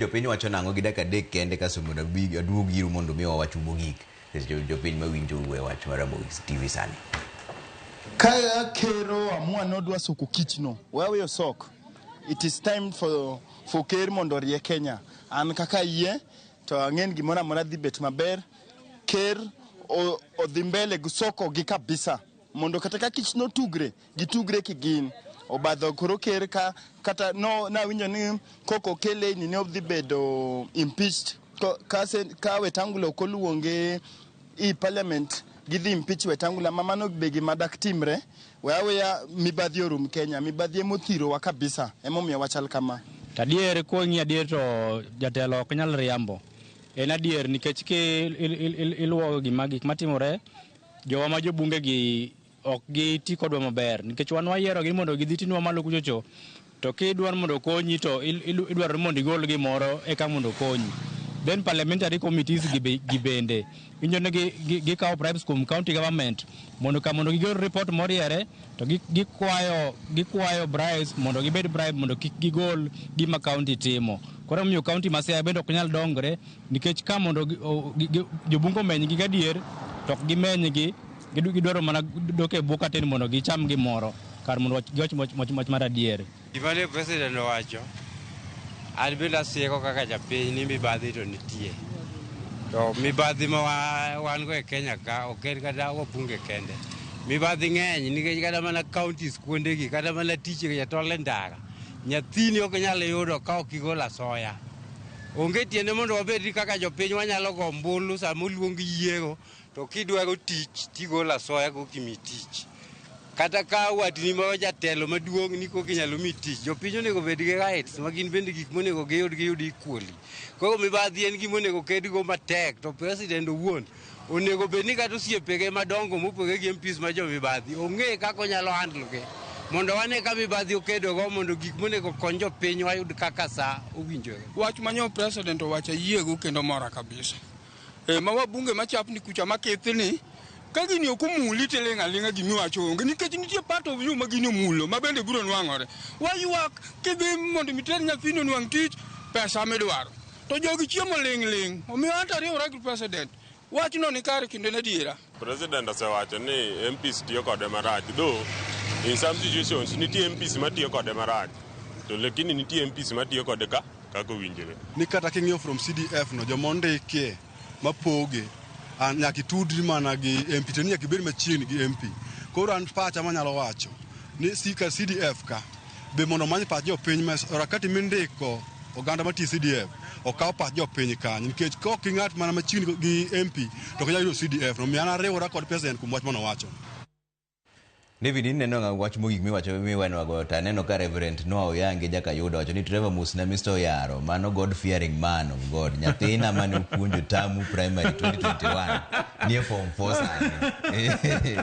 Jopiny wacho nang'o gi dakika adek kende kaso mondo aduog iru mondo mi wawach mogik. Jopiny mawinjo we wach mar Ramogi TV sani. Kaya Kero amua nodwa suku kichno. Wewe yo sok. It is time for Ker mondo rie Kenya. An kaka yie to ang'en gimora mora dhi bet maber. Ker odhi mbele gusoko gi kabisa. Mondo kata ka kichno gitugre kigin. Obadho koro Ker kata no na winjo ni koko kele ni ne odhi bedo impeached ka Wetangula koluonge i parliament gidhi impeach Wetangula mamano begi madak timre wewe mibadhi orum Kenya mibadhi mothiro wa kabisa emomiyo wachal kama tadier ko ngi adier to jatelo ok nyal riambo en adier nikech ke iluwo gik matimore jowa ma jobunge gi ok gi ti kodwa maber nikech wan wayiero gi mondo gidhi tinwa malo kuchocho to kidwar mondo konyi to idwaro mondo igol gimoro eka mondo konyi. Then parliamentary committees gi bende winjo ne gi kawo bribes from county government mondo gigol report moriere to gikwayo bribes mondo gibed bribe mondo kik gigol gima county timo. Koro miyo county masaya bende ok nyal dongre nikech ka mondo jobungo meny gi gadier to ok gimeny gi gidwaro mana doke buka tin mondo gicham gimoro kar mondo giwach moch mar adier. Gimane president owacho albila sieko kaka japiny ni mibadhi to nitie. To mibadhi ma wan go e Kenya ka oken kata wabunge kende. Mibadhi ng'eny nikech kata mana counties kuonde gi kata mana tich ya tole ndara. Nyathini ok nyalo yudo ka ok igolo asoya. Onge tiende mondo wabed kaka jopiny wanyalo go ombulu sama oluong yiero to kidwaro tich tigolo asoya go kimi tich. Kata ka watni ma jatelo maduong' ni ko kinyalo mi tich jopiny onego bed gi rights ma gin bende gik monego giyud equally. Koro mibadhi en gima onego kedgo matek to president owuon onego bed ni kata osiepege madongo mopogore gi MPs ma jo mibadhi ong'e kaka onyalo handle ge mondo wane ka mibadhi okedogo mondo gik monego kony jopiny wayud kaka sa owinjore. Wach manyo president owacho yiego kendo mora kabisa. Ma wabunge machapni kucha makethni ka gini okumuli telenga gimi wacho onge nikech nitie part of you magini omulo mabende biro nwang'ore wayuak kidhi mondo miter nyathino nwang' tich pesa midwaro to jogi chiemo ling' omiyo anta riwra gi president wachno ni kare kinde ne diera. President osewacho ni MPs tiyo kode marach though in some situations nitie MPs matiyo kode marach to lakini nitie MPs matiyo kode kaka owinjore. Ni kata king'iyo from CDF no jomondikie mapoge nyaki tudri mana gi MP to nyaki bed machiegni gi MP. Koro an pacha manyalo wacho ni sika CDF ka be mondo many pach jopiny rakati mindiko oganda mati CDF okaw pach jopiny kanyo nikech kok ng'at mana machiegni gi MP to kanyalo yudo CDF no miana riwora kod president kuom wach mano wacho. David neno wach mogik miweno go ta neno ka Reverend Noah Oyange jaka yudo wacho ni Trevor Musna Mr. Oyaro mano God fearing man of God nyathina mane puonjo tamu primary 2021 nie form 4 sani.